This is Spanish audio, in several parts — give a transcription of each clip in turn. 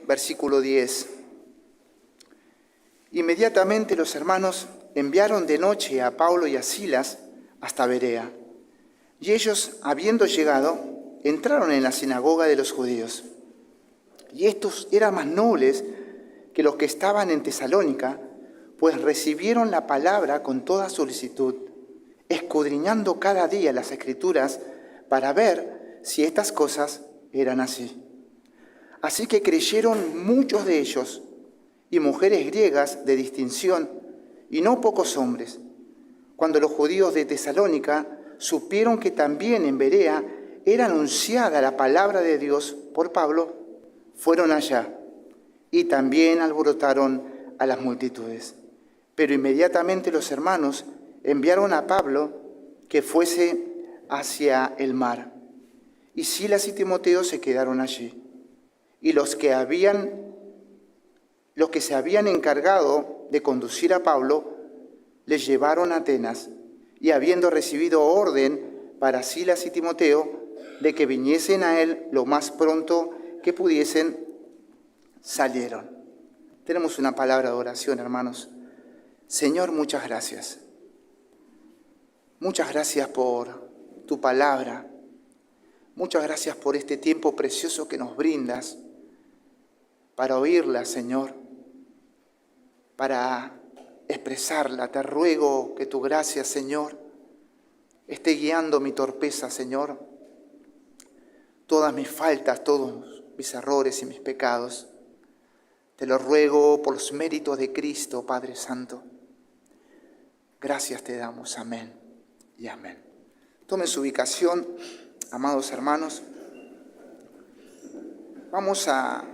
versículo 10. Inmediatamente los hermanos enviaron de noche a Pablo y a Silas hasta Berea. Y ellos, habiendo llegado, entraron en la sinagoga de los judíos. Y estos eran más nobles que los que estaban en Tesalónica, pues recibieron la palabra con toda solicitud, escudriñando cada día las Escrituras para ver si estas cosas eran así. Así que creyeron muchos de ellos, y mujeres griegas de distinción, y no pocos hombres. Cuando los judíos de Tesalónica supieron que también en Berea era anunciada la palabra de Dios por Pablo, fueron allá y también alborotaron a las multitudes. Pero inmediatamente los hermanos enviaron a Pablo que fuese hacia el mar. Y Silas y Timoteo se quedaron allí. Y los que se habían encargado de conducir a Pablo, les llevaron a Atenas. Y habiendo recibido orden para Silas y Timoteo, de que viniesen a él lo más pronto que pudiesen, salieron. Tenemos una palabra de oración, hermanos. Señor, muchas gracias. Muchas gracias por tu palabra. Muchas gracias por este tiempo precioso que nos brindas para oírla, Señor, para expresarla. Te ruego que tu gracia, Señor, esté guiando mi torpeza, Señor, todas mis faltas, todos mis errores y mis pecados. Te lo ruego por los méritos de Cristo, Padre Santo. Gracias te damos. Amén y amén. Tomen su ubicación, amados hermanos. Vamos a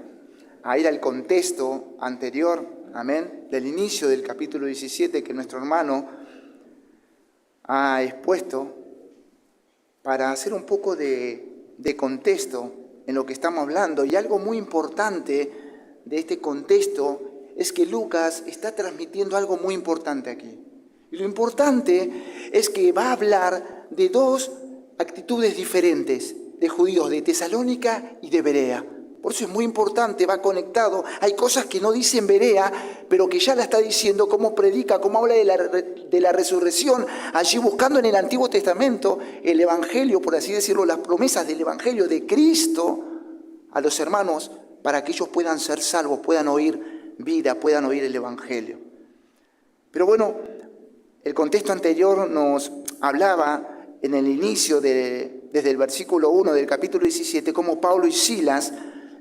ir al contexto anterior, amén, del inicio del capítulo 17 que nuestro hermano ha expuesto, para hacer un poco de contexto en lo que estamos hablando. Y algo muy importante de este contexto es que Lucas está transmitiendo algo muy importante aquí. Y lo importante es que va a hablar de dos actitudes diferentes de judíos de Tesalónica y de Berea. Por eso es muy importante, va conectado. Hay cosas que no dice en Berea, pero que ya la está diciendo, cómo predica, cómo habla de la resurrección, allí buscando en el Antiguo Testamento el Evangelio, por así decirlo, las promesas del Evangelio de Cristo a los hermanos, para que ellos puedan ser salvos, puedan oír vida, puedan oír el Evangelio. Pero bueno, el contexto anterior nos hablaba en el inicio, desde el versículo 1 del capítulo 17, cómo Pablo y Silas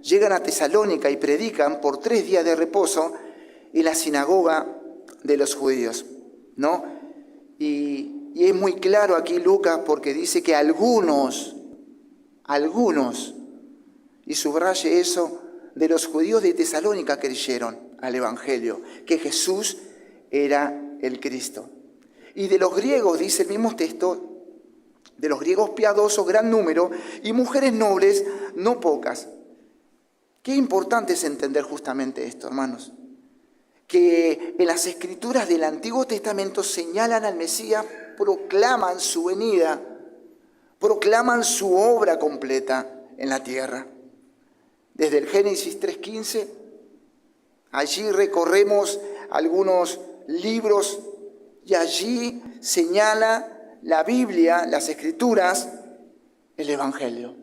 llegan a Tesalónica y predican por 3 días de reposo en la sinagoga de los judíos, ¿no? Y es muy claro aquí Lucas, porque dice que algunos, y subraye eso, de los judíos de Tesalónica creyeron al Evangelio, que Jesús era el Cristo. Y de los griegos, dice el mismo texto, de los griegos piadosos, gran número, y mujeres nobles, no pocas. Qué importante es entender justamente esto, hermanos. Que en las Escrituras del Antiguo Testamento señalan al Mesías, proclaman su venida, proclaman su obra completa en la tierra. Desde el Génesis 3:15, allí recorremos algunos libros y allí señala la Biblia, las Escrituras, el Evangelio.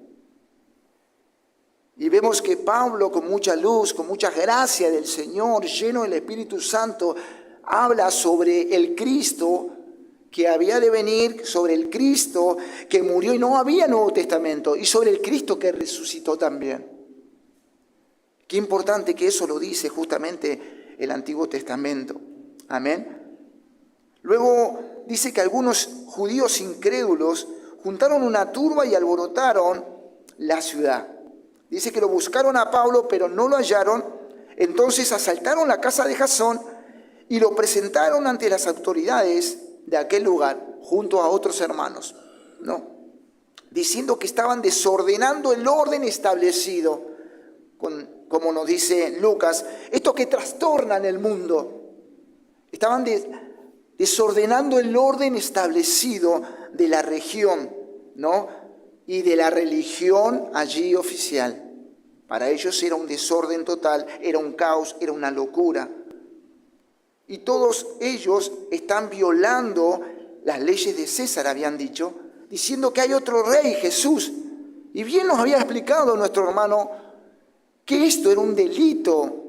Y vemos que Pablo, con mucha luz, con mucha gracia del Señor, lleno del Espíritu Santo, habla sobre el Cristo que había de venir, sobre el Cristo que murió y no había Nuevo Testamento, y sobre el Cristo que resucitó también. Qué importante que eso lo dice justamente el Antiguo Testamento. Amén. Luego dice que algunos judíos incrédulos juntaron una turba y alborotaron la ciudad. Dice que lo buscaron a Pablo, pero no lo hallaron. Entonces asaltaron la casa de Jasón y lo presentaron ante las autoridades de aquel lugar, junto a otros hermanos, ¿no? Diciendo que estaban desordenando el orden establecido, como nos dice Lucas, esto que trastornan el mundo. Estaban desordenando el orden establecido de la región, ¿no? Y de la religión allí oficial. Para ellos era un desorden total, era un caos, era una locura. Y todos ellos están violando las leyes de César, habían dicho, diciendo que hay otro rey, Jesús. Y bien nos había explicado nuestro hermano que esto era un delito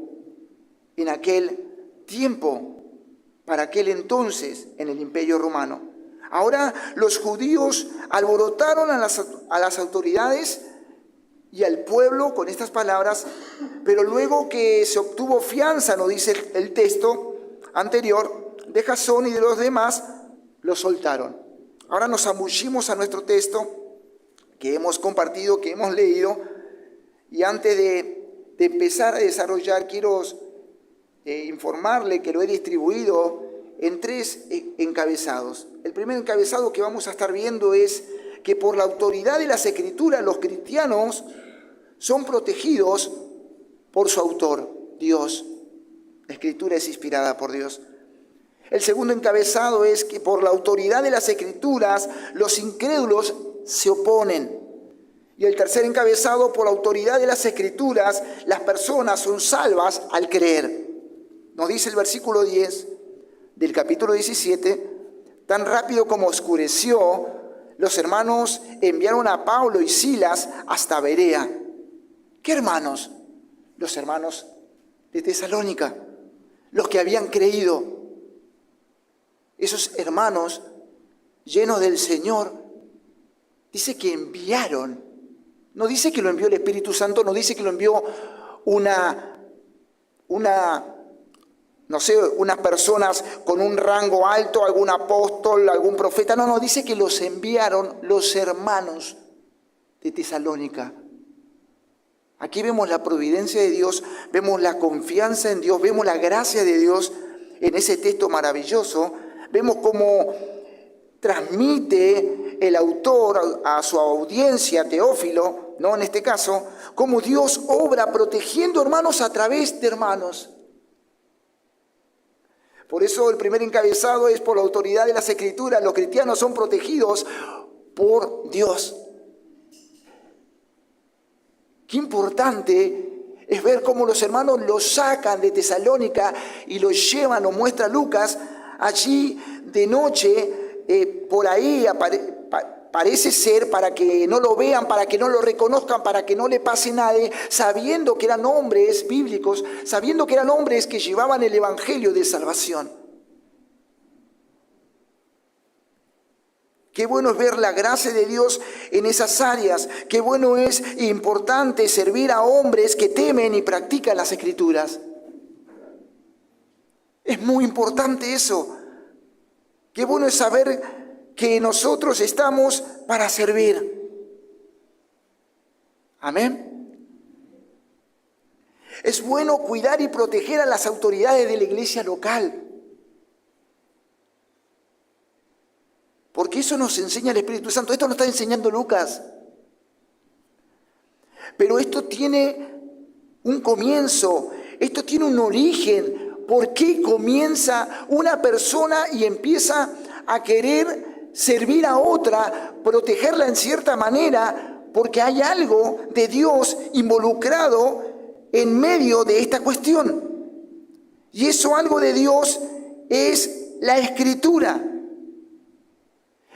en aquel tiempo, para aquel entonces, en el Imperio Romano. Ahora los judíos alborotaron a las autoridades y al pueblo con estas palabras, pero luego que se obtuvo fianza, nos dice el texto anterior, de Jasón y de los demás, lo soltaron. Ahora nos ambullimos a nuestro texto que hemos compartido, que hemos leído, y antes de empezar a desarrollar, quiero informarle que lo he distribuido en 3 encabezados. El primer encabezado que vamos a estar viendo es que por la autoridad de las Escrituras los cristianos son protegidos por su autor, Dios. La Escritura es inspirada por Dios. El segundo encabezado es que por la autoridad de las Escrituras los incrédulos se oponen. Y el tercer encabezado, por la autoridad de las Escrituras, las personas son salvas al creer. Nos dice el versículo 10 del capítulo 17, tan rápido como oscureció, los hermanos enviaron a Pablo y Silas hasta Berea. ¿Qué hermanos? Los hermanos de Tesalónica, los que habían creído. Esos hermanos llenos del Señor, dice que enviaron. No dice que lo envió el Espíritu Santo, no dice que lo envió unas personas con un rango alto, algún apóstol, algún profeta. No, dice que los enviaron los hermanos de Tesalónica. Aquí vemos la providencia de Dios, vemos la confianza en Dios, vemos la gracia de Dios en ese texto maravilloso. Vemos cómo transmite el autor a su audiencia, Teófilo, ¿no? En este caso, cómo Dios obra protegiendo hermanos a través de hermanos. Por eso el primer encabezado es por la autoridad de las Escrituras. Los cristianos son protegidos por Dios. Qué importante es ver cómo los hermanos los sacan de Tesalónica y los llevan, nos muestra Lucas, allí de noche, por ahí parece ser para que no lo vean, para que no lo reconozcan, para que no le pase nada, sabiendo que eran hombres bíblicos, sabiendo que eran hombres que llevaban el evangelio de salvación. Qué bueno es ver la gracia de Dios en esas áreas. Qué bueno es e importante servir a hombres que temen y practican las Escrituras. Es muy importante eso. Qué bueno es saber que nosotros estamos para servir. Amén. Es bueno cuidar y proteger a las autoridades de la iglesia local. Porque eso nos enseña el Espíritu Santo. Esto nos está enseñando Lucas. Pero esto tiene un comienzo. Esto tiene un origen. ¿Por qué comienza una persona y empieza a querer servir a otra, protegerla en cierta manera? Porque hay algo de Dios involucrado en medio de esta cuestión. Y eso algo de Dios es la Escritura.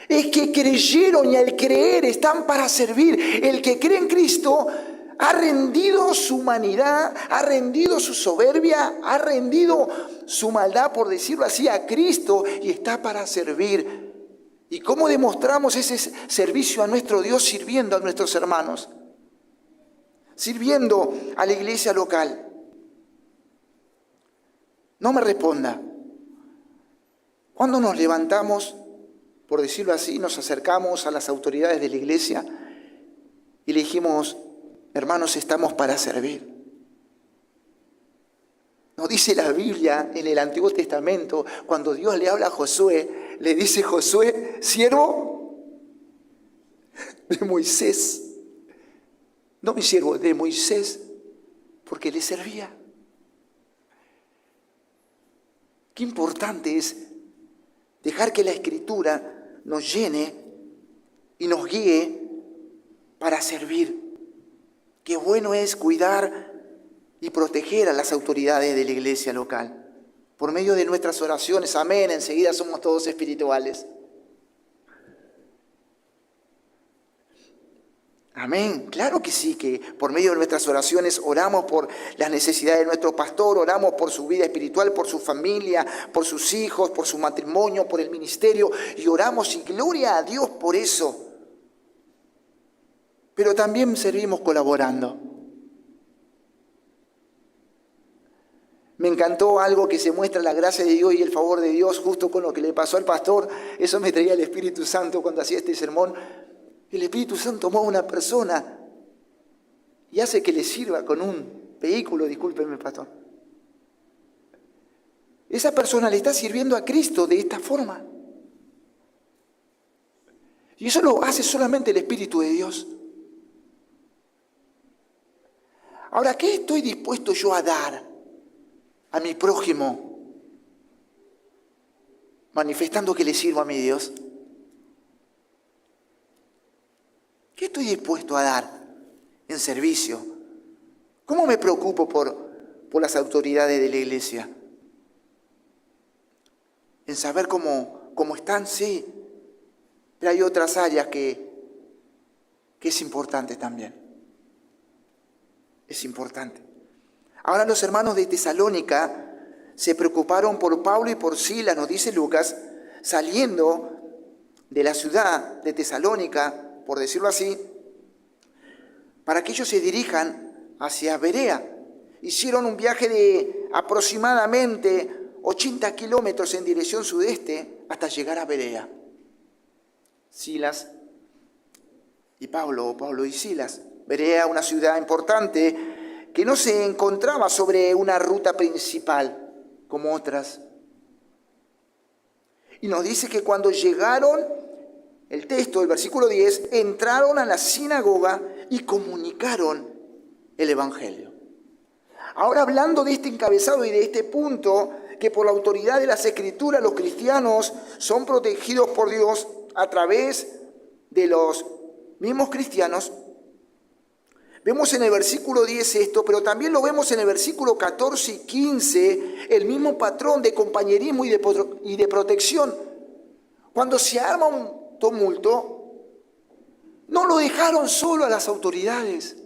Es que creyeron y al creer están para servir. El que cree en Cristo ha rendido su humanidad, ha rendido su soberbia, ha rendido su maldad, por decirlo así, a Cristo y está para servir. ¿Y cómo demostramos ese servicio a nuestro Dios? Sirviendo a nuestros hermanos, sirviendo a la iglesia local. No me responda. ¿Cuándo nos levantamos, por decirlo así, nos acercamos a las autoridades de la iglesia y le dijimos, hermanos, estamos para servir? Nos dice la Biblia en el Antiguo Testamento, cuando Dios le habla a Josué, le dice: Josué, siervo de Moisés. No mi siervo, de Moisés, porque le servía. Qué importante es dejar que la Escritura nos llene y nos guíe para servir. Qué bueno es cuidar y proteger a las autoridades de la iglesia local. Por medio de nuestras oraciones, amén, enseguida somos todos espirituales. Amén, claro que sí, que por medio de nuestras oraciones oramos por las necesidades de nuestro pastor, oramos por su vida espiritual, por su familia, por sus hijos, por su matrimonio, por el ministerio, y oramos y gloria a Dios por eso. Pero también servimos colaborando. Me encantó algo que se muestra la gracia de Dios y el favor de Dios justo con lo que le pasó al pastor. Eso me traía el Espíritu Santo cuando hacía este sermón. El Espíritu Santo toma a una persona y hace que le sirva con un vehículo, discúlpeme, pastor. Esa persona le está sirviendo a Cristo de esta forma. Y eso lo hace solamente el Espíritu de Dios. Ahora, ¿qué estoy dispuesto yo a dar a mi prójimo, manifestando que le sirvo a mi Dios? ¿Qué estoy dispuesto a dar en servicio? ¿Cómo me preocupo por las autoridades de la iglesia? En saber cómo están, sí, pero hay otras áreas que es importante también. Es importante. Ahora los hermanos de Tesalónica se preocuparon por Pablo y por Silas, nos dice Lucas, saliendo de la ciudad de Tesalónica, por decirlo así, para que ellos se dirijan hacia Berea. Hicieron un viaje de aproximadamente 80 kilómetros en dirección sudeste hasta llegar a Berea. Silas y Pablo, o Pablo y Silas. Berea, una ciudad importante que no se encontraba sobre una ruta principal como otras. Y nos dice que cuando llegaron, el texto, el versículo 10, entraron a la sinagoga y comunicaron el Evangelio. Ahora, hablando de este encabezado y de este punto, que por la autoridad de las Escrituras los cristianos son protegidos por Dios a través de los mismos cristianos, vemos en el versículo 10 esto, pero también lo vemos en el versículo 14 y 15, el mismo patrón de compañerismo y de protección. Cuando se arma un tumulto, no lo dejaron solo a las autoridades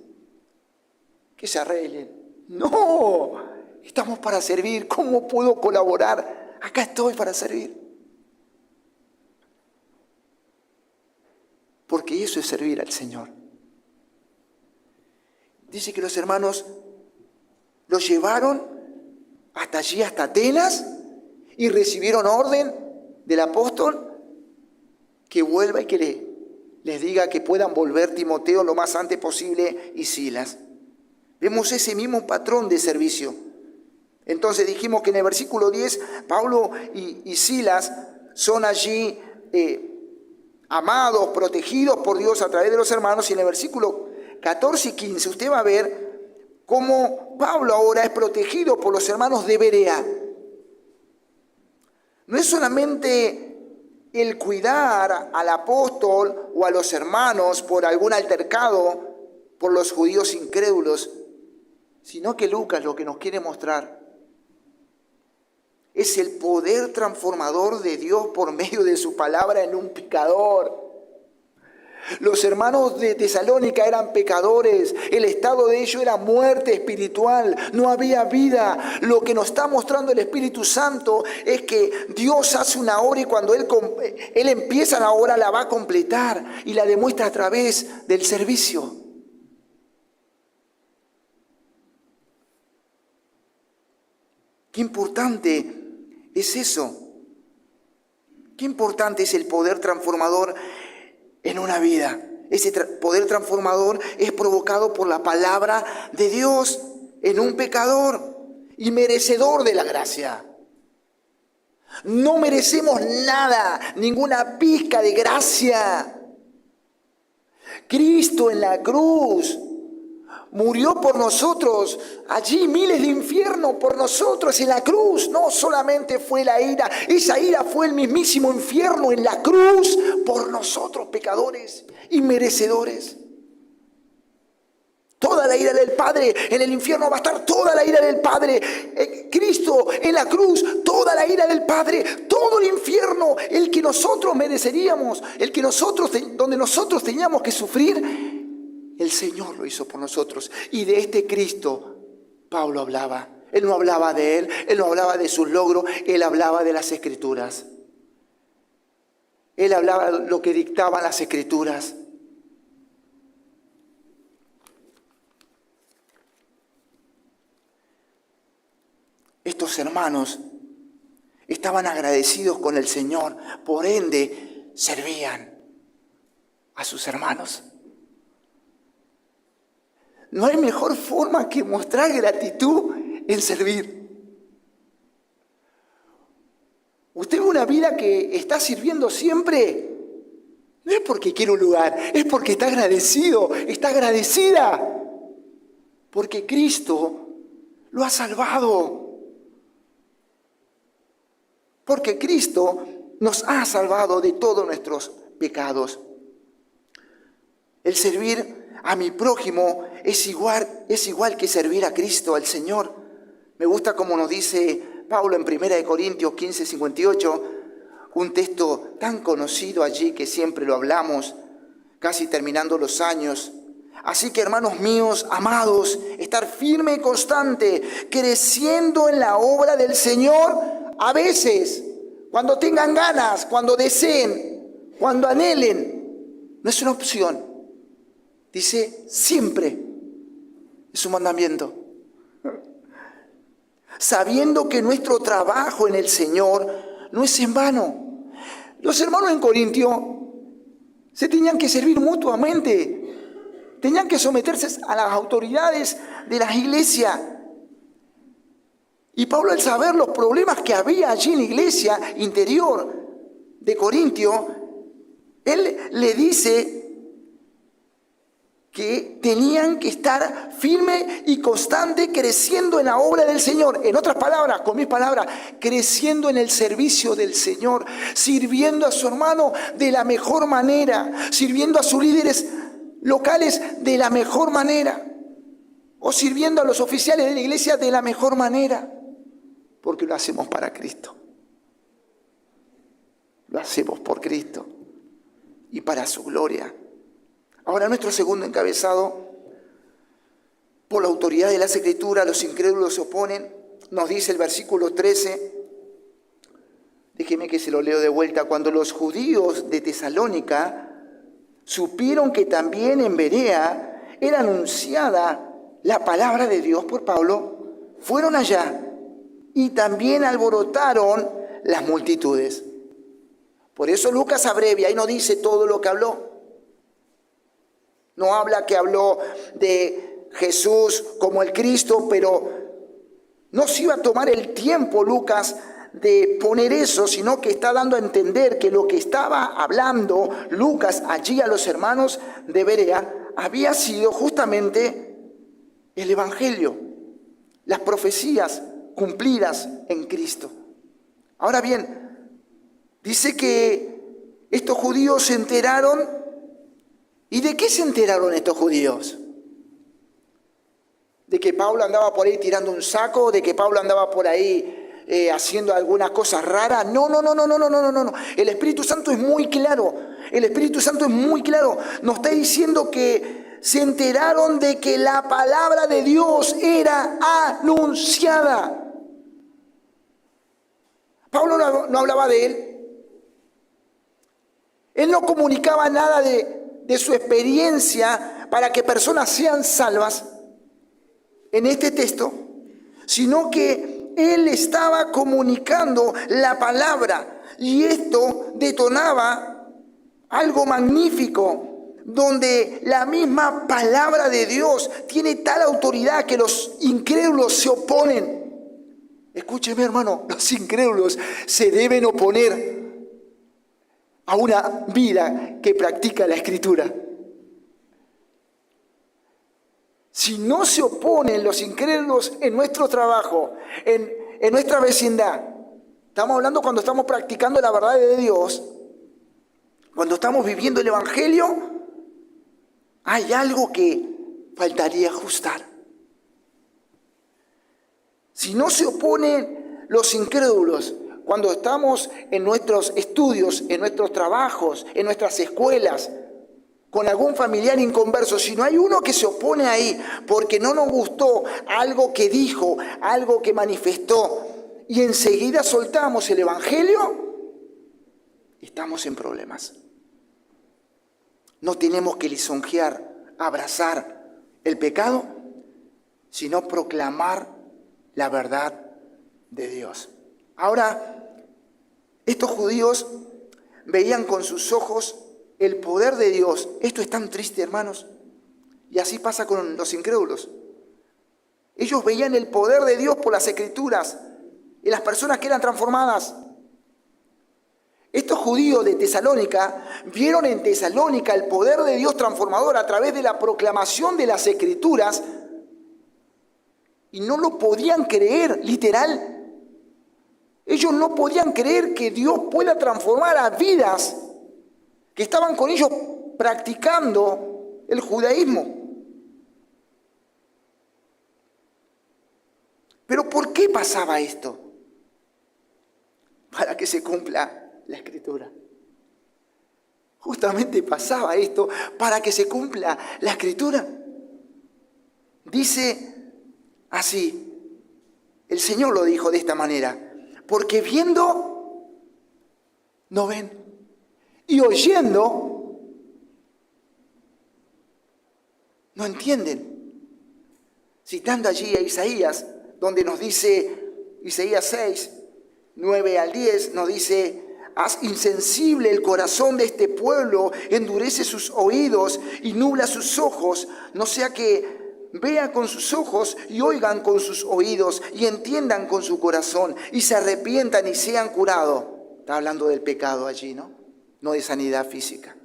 que se arreglen. No, estamos para servir. ¿Cómo puedo colaborar? Acá estoy para servir. Porque eso es servir al Señor. Dice que los hermanos los llevaron hasta allí, hasta Atenas, y recibieron orden del apóstol que vuelva y que les diga que puedan volver Timoteo lo más antes posible y Silas. Vemos ese mismo patrón de servicio. Entonces dijimos que en el versículo 10, Pablo y Silas son allí amados, protegidos por Dios a través de los hermanos, y en el versículo 14 y 15 usted va a ver cómo Pablo ahora es protegido por los hermanos de Berea. No es solamente el cuidar al apóstol o a los hermanos por algún altercado por los judíos incrédulos, sino que Lucas lo que nos quiere mostrar es el poder transformador de Dios por medio de su palabra en un pecador. Los hermanos de Tesalónica eran pecadores, el estado de ellos era muerte espiritual, no había vida. Lo que nos está mostrando el Espíritu Santo es que Dios hace una obra y cuando Él empieza la obra la va a completar y la demuestra a través del servicio. Qué importante es eso. Qué importante es el poder transformador en una vida. Ese poder transformador es provocado por la palabra de Dios en un pecador y merecedor de la gracia. No merecemos nada, ninguna pizca de gracia. Cristo en la cruz murió por nosotros, allí miles de infiernos por nosotros en la cruz. No solamente fue la ira, esa ira fue el mismísimo infierno en la cruz por nosotros pecadores y merecedores. toda la ira del Padre. En el infierno va a estar toda la ira del Padre. Cristo en la cruz, toda la ira del Padre, todo el infierno, el que nosotros mereceríamos, donde nosotros teníamos que sufrir, el Señor lo hizo por nosotros. Y de este Cristo Pablo hablaba. Él no hablaba de él no hablaba de sus logros, él hablaba de las Escrituras. Él hablaba de lo que dictaban las Escrituras. Estos hermanos estaban agradecidos con el Señor, por ende servían a sus hermanos. No hay mejor forma que mostrar gratitud en servir. Usted ve una vida que está sirviendo siempre, no es porque quiere un lugar, es porque está agradecido, está agradecida, porque Cristo lo ha salvado. Porque Cristo nos ha salvado de todos nuestros pecados. El servir a mi prójimo es igual que servir a Cristo, al Señor. Me gusta como nos dice Pablo en 1 Corintios 15:58, un texto tan conocido allí que siempre lo hablamos, casi terminando los años. Así que, hermanos míos, amados, estar firme y constante, creciendo en la obra del Señor. A veces, cuando tengan ganas, cuando deseen, cuando anhelen, no es una opción. Dice siempre, es un mandamiento. Sabiendo que nuestro trabajo en el Señor no es en vano. Los hermanos en Corintio se tenían que servir mutuamente. Tenían que someterse a las autoridades de las iglesias. Y Pablo, al saber los problemas que había allí en la iglesia interior de Corintio, él le dice que tenían que estar firme y constante, creciendo en la obra del Señor. En otras palabras, con mis palabras, creciendo en el servicio del Señor, sirviendo a su hermano de la mejor manera, sirviendo a sus líderes locales de la mejor manera, o sirviendo a los oficiales de la iglesia de la mejor manera. Porque lo hacemos para Cristo. Lo hacemos por Cristo y para su gloria. Ahora, nuestro segundo encabezado, por la autoridad de las Escrituras, los incrédulos se oponen. Nos dice el versículo 13, déjeme que se lo leo de vuelta. Cuando los judíos de Tesalónica supieron que también en Berea era anunciada la palabra de Dios por Pablo, fueron allá y también alborotaron las multitudes. Por eso Lucas abrevia y no dice todo lo que habló. No habla que habló de Jesús como el Cristo, pero no se iba a tomar el tiempo Lucas de poner eso, sino que está dando a entender que lo que estaba hablando Lucas allí a los hermanos de Berea había sido justamente el Evangelio, las profecías cumplidas en Cristo. Ahora bien, dice que estos judíos se enteraron. ¿Y de qué se enteraron estos judíos? ¿De que Pablo andaba por ahí tirando un saco? ¿De que Pablo andaba por ahí haciendo algunas cosas raras? No. El Espíritu Santo es muy claro. El Espíritu Santo es muy claro. Nos está diciendo que se enteraron de que la palabra de Dios era anunciada. Pablo no hablaba de él. Él no comunicaba nada de su experiencia para que personas sean salvas en este texto, sino que él estaba comunicando la palabra, y esto detonaba algo magnífico, donde la misma palabra de Dios tiene tal autoridad que los incrédulos se oponen. Escúcheme, hermano, los incrédulos se deben oponer a una vida que practica la Escritura. Si no se oponen los incrédulos en nuestro trabajo, en nuestra vecindad, estamos hablando cuando estamos practicando la verdad de Dios, cuando estamos viviendo el Evangelio, hay algo que faltaría ajustar. Si no se oponen los incrédulos, cuando estamos en nuestros estudios, en nuestros trabajos, en nuestras escuelas, con algún familiar inconverso, si no hay uno que se opone ahí porque no nos gustó algo que dijo, algo que manifestó, y enseguida soltamos el evangelio, estamos en problemas. No tenemos que lisonjear, abrazar el pecado, sino proclamar la verdad de Dios. Ahora, estos judíos veían con sus ojos el poder de Dios. Esto es tan triste, hermanos. Y así pasa con los incrédulos. Ellos veían el poder de Dios por las Escrituras y las personas que eran transformadas. Estos judíos de Tesalónica vieron en Tesalónica el poder de Dios transformador a través de la proclamación de las Escrituras y no lo podían creer, literal. Ellos no podían creer que Dios pueda transformar a vidas que estaban con ellos practicando el judaísmo. Pero ¿por qué pasaba esto? Para que se cumpla la Escritura. Justamente pasaba esto para que se cumpla la Escritura. Dice así, el Señor lo dijo de esta manera: porque viendo, no ven, y oyendo, no entienden. Citando allí a Isaías, donde nos dice, Isaías 6, 9 al 10, nos dice: haz insensible el corazón de este pueblo, endurece sus oídos y nubla sus ojos, no sea que vean con sus ojos y oigan con sus oídos y entiendan con su corazón y se arrepientan y sean curados. Está hablando del pecado allí, ¿no? No de sanidad física.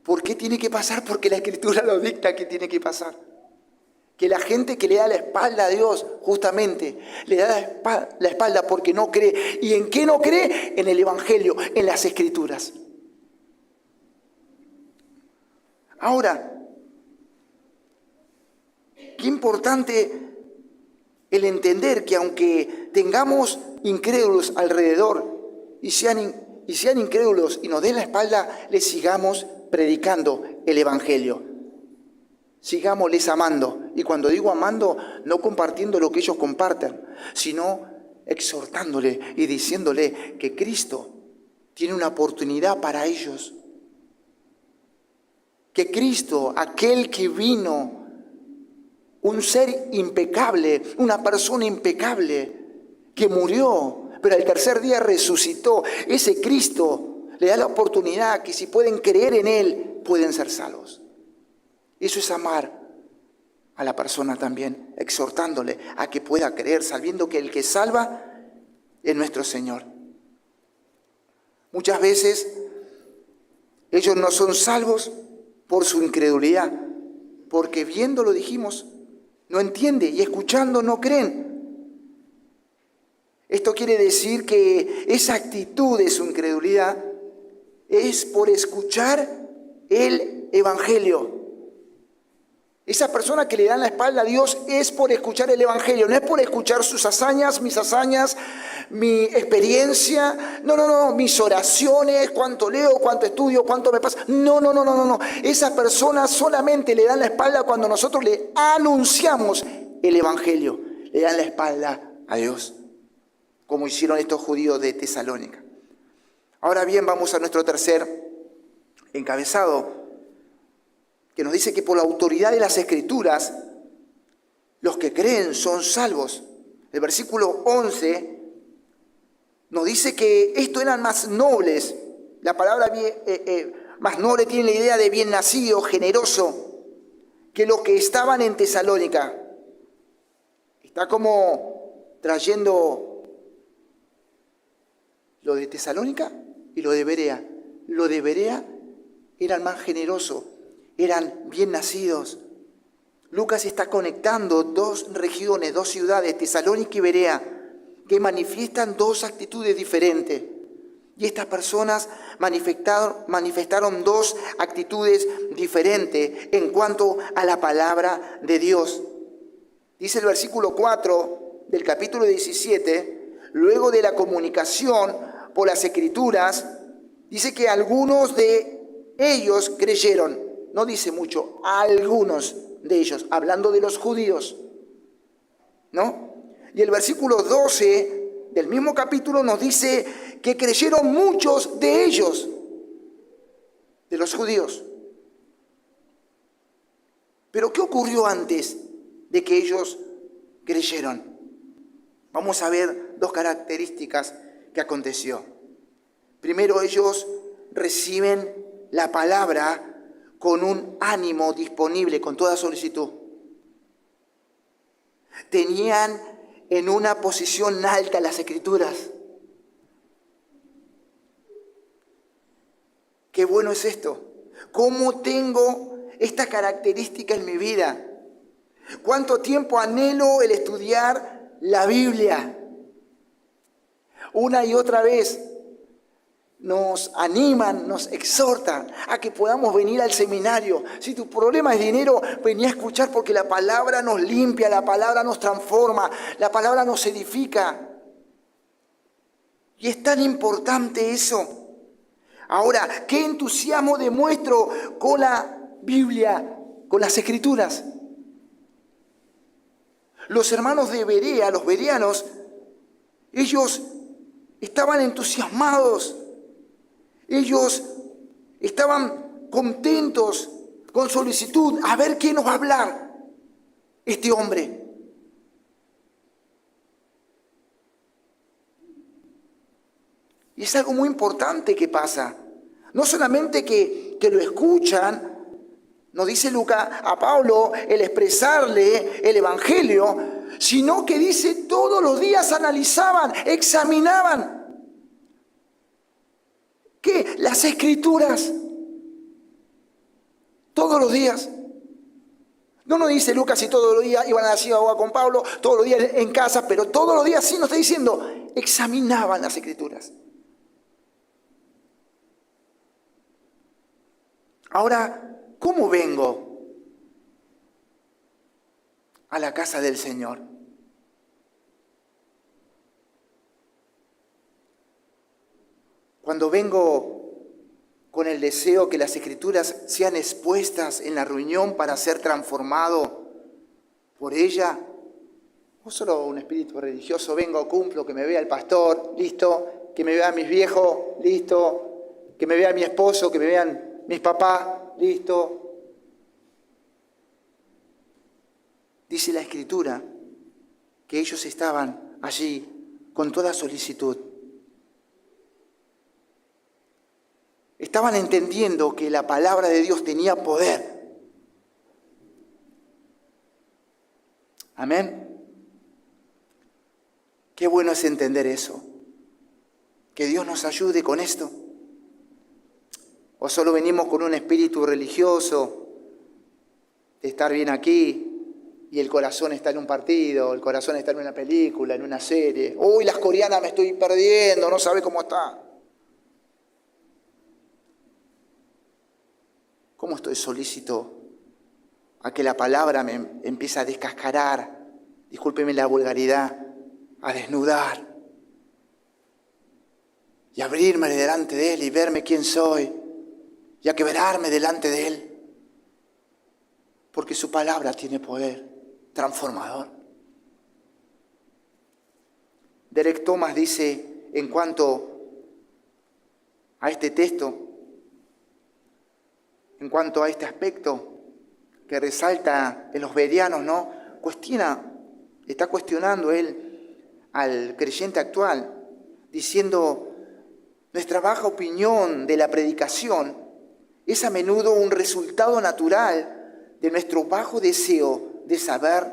¿Por qué tiene que pasar? Porque la Escritura lo dicta que tiene que pasar. Que la gente que le da la espalda a Dios, justamente, le da la espalda porque no cree. ¿Y en qué no cree? En el Evangelio, en las Escrituras. Ahora, qué importante el entender que aunque tengamos incrédulos alrededor y sean incrédulos y nos den la espalda, les sigamos predicando el Evangelio. Sigámosles amando. Y cuando digo amando, no compartiendo lo que ellos comparten, sino exhortándole y diciéndole que Cristo tiene una oportunidad para ellos. Que Cristo, aquel que vino, un ser impecable, una persona impecable, que murió, pero al tercer día resucitó. Ese Cristo le da la oportunidad que si pueden creer en Él, pueden ser salvos. Eso es amar a la persona también, exhortándole a que pueda creer, sabiendo que el que salva es nuestro Señor. Muchas veces ellos no son salvos por su incredulidad, porque viendo, lo dijimos, no entiende y escuchando no creen. Esto quiere decir que esa actitud de su incredulidad es por escuchar el Evangelio. Esa persona que le dan la espalda a Dios es por escuchar el Evangelio, no es por escuchar sus hazañas, mi experiencia, no, mis oraciones, cuánto leo, cuánto estudio, cuánto me pasa. No. Esa persona solamente le dan la espalda cuando nosotros le anunciamos el Evangelio. Le dan la espalda a Dios, como hicieron estos judíos de Tesalónica. Ahora bien, vamos a nuestro tercer encabezado, que nos dice que por la autoridad de las Escrituras, los que creen son salvos. El versículo 11 nos dice que estos eran más nobles. La palabra más noble tiene la idea de bien nacido, generoso, que los que estaban en Tesalónica. Está como trayendo lo de Tesalónica y lo de Berea. Lo de Berea eran más generosos, eran bien nacidos. Lucas está conectando dos regiones, dos ciudades, Tesalónica y Berea, que manifiestan dos actitudes diferentes. Y estas personas manifestaron dos actitudes diferentes en cuanto a la palabra de Dios. Dice el versículo 4 del capítulo 17, luego de la comunicación por las Escrituras, dice que algunos de ellos creyeron. No dice mucho, algunos de ellos, hablando de los judíos, ¿no? Y el versículo 12 del mismo capítulo nos dice que creyeron muchos de ellos, de los judíos. Pero ¿qué ocurrió antes de que ellos creyeron? Vamos a ver dos características que aconteció. Primero, ellos reciben la palabra con un ánimo disponible, con toda solicitud. Tenían en una posición alta las Escrituras. Qué bueno es esto. ¿Cómo tengo esta característica en mi vida? ¿Cuánto tiempo anhelo el estudiar la Biblia? Una y otra vez nos animan, nos exhortan a que podamos venir al seminario. Si tu problema es dinero, vení a escuchar porque la palabra nos limpia, la palabra nos transforma, la palabra nos edifica. Y es tan importante eso. Ahora, ¿qué entusiasmo demuestro con la Biblia, con las Escrituras? Los hermanos de Berea, los bereanos, ellos estaban entusiasmados. Ellos estaban contentos, con solicitud, a ver qué nos va a hablar este hombre. Y es algo muy importante que pasa. No solamente que lo escuchan, nos dice Lucas a Pablo el expresarle el Evangelio, sino que dice todos los días analizaban, examinaban. ¿Qué? Las Escrituras. Todos los días. No nos dice Lucas si todos los días iban a la sinagoga con Pablo, todos los días en casa, pero todos los días sí nos está diciendo, examinaban las Escrituras. Ahora, ¿cómo vengo a la casa del Señor? Cuando vengo con el deseo que las Escrituras sean expuestas en la reunión para ser transformado por ella, no solo un espíritu religioso, vengo, cumplo, que me vea el pastor, listo, que me vean mis viejos, listo, que me vea mi esposo, que me vean mis papás, listo. Dice la Escritura que ellos estaban allí con toda solicitud. Estaban entendiendo que la palabra de Dios tenía poder. Amén. Qué bueno es entender eso. Que Dios nos ayude con esto. O solo venimos con un espíritu religioso de estar bien aquí y el corazón está en un partido, el corazón está en una película, en una serie. Uy, las coreanas me estoy perdiendo, no sabe cómo está. ¿Cómo estoy solícito a que la palabra me empiece a descascarar, discúlpeme la vulgaridad, a desnudar y abrirme delante de Él y verme quién soy y a quebrarme delante de Él? Porque su palabra tiene poder transformador. Derek Thomas dice en cuanto a este texto, en cuanto a este aspecto que resalta en los bereanos, ¿no? Está cuestionando él al creyente actual, diciendo, nuestra baja opinión de la predicación es a menudo un resultado natural de nuestro bajo deseo de saber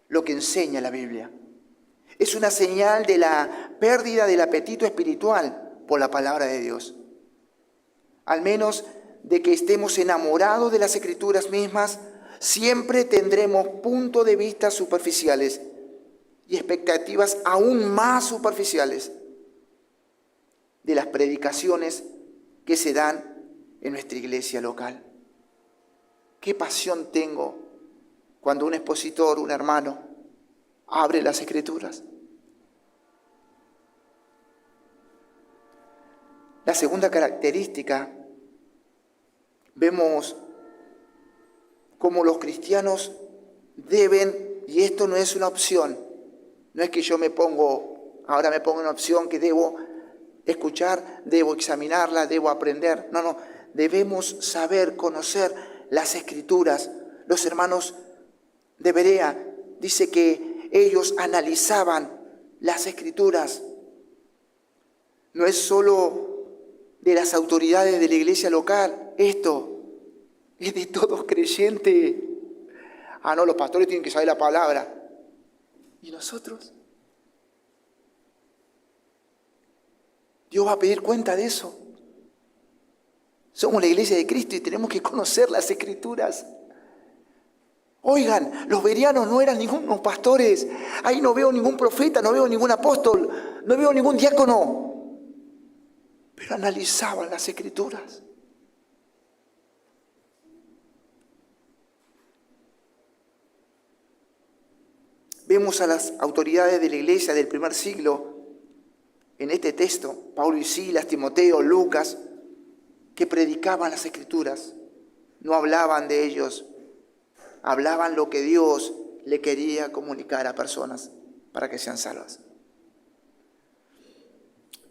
lo que enseña la Biblia. Es una señal de la pérdida del apetito espiritual por la palabra de Dios. Al menos de que estemos enamorados de las Escrituras mismas, siempre tendremos puntos de vista superficiales y expectativas aún más superficiales. de las predicaciones que se dan en nuestra iglesia local. Qué pasión tengo cuando un expositor, un hermano, abre las Escrituras. La segunda característica, vemos cómo los cristianos deben, y esto no es una opción, no es que yo ahora me pongo una opción que debo escuchar, debo examinarla, debo aprender. No, debemos saber, conocer las Escrituras. Los hermanos de Berea dice que ellos analizaban las Escrituras. No es solo de las autoridades de la iglesia local, esto es de todos creyentes. No, los pastores tienen que saber la palabra. ¿Y nosotros? Dios va a pedir cuenta de eso. Somos la iglesia de Cristo y tenemos que conocer las Escrituras. Oigan, los bereanos no eran ningunos pastores. Ahí no veo ningún profeta, no veo ningún apóstol, no veo ningún diácono. Pero analizaban las Escrituras. Vemos a las autoridades de la iglesia del primer siglo en este texto, Pablo y Silas, Timoteo, Lucas, que predicaban las Escrituras. No hablaban de ellos, hablaban lo que Dios le quería comunicar a personas para que sean salvas.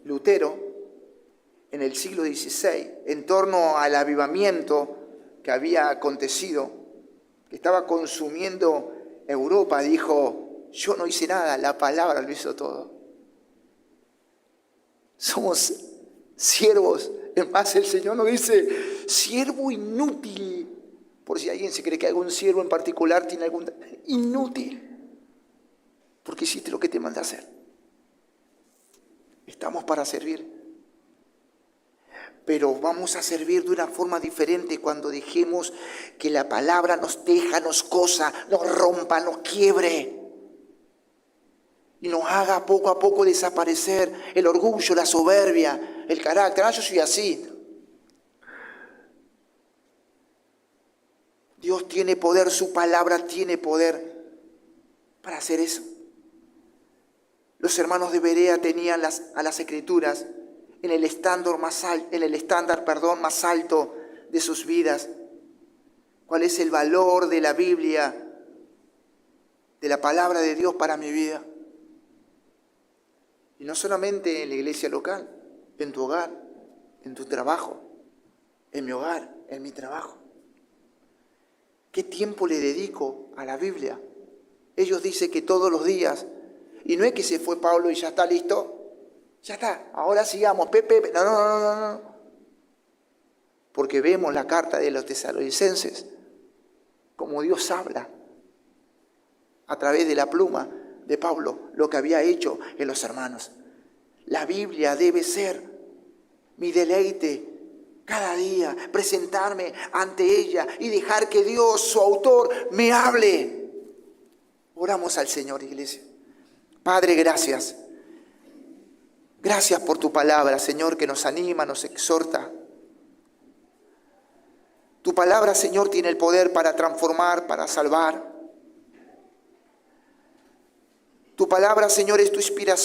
Lutero, en el siglo XVI, en torno al avivamiento que había acontecido, que estaba consumiendo Europa, dijo: yo no hice nada, la palabra lo hizo todo. Somos siervos. Es más, el Señor nos dice: siervo inútil. Por si alguien se cree que algún siervo en particular tiene algún... Inútil. Porque hiciste lo que te mandé a hacer. Estamos para servir. Pero vamos a servir de una forma diferente cuando dejemos que la palabra nos teja, nos cosa, nos rompa, nos quiebre. Y nos haga poco a poco desaparecer el orgullo, la soberbia, el carácter. Yo soy así. Dios tiene poder, su palabra tiene poder para hacer eso. Los hermanos de Berea tenían a las Escrituras en el estándar más alto de sus vidas. ¿Cuál es el valor de la Biblia, de la palabra de Dios para mi vida? Y no solamente en la iglesia local, en tu hogar, en tu trabajo, en mi hogar, en mi trabajo. ¿Qué tiempo le dedico a la Biblia? Ellos dicen que todos los días, y no es que se fue Pablo y ya está listo, ya está, ahora sigamos, Pepe. No. Porque vemos la carta de los tesalonicenses, como Dios habla a través de la pluma de Pablo, lo que había hecho en los hermanos. La Biblia debe ser mi deleite cada día, presentarme ante ella y dejar que Dios, su autor, me hable. Oramos al Señor, iglesia. Padre, gracias. Gracias por tu palabra, Señor, que nos anima, nos exhorta. Tu palabra, Señor, tiene el poder para transformar, para salvar. Tu palabra, Señor, es tu inspiración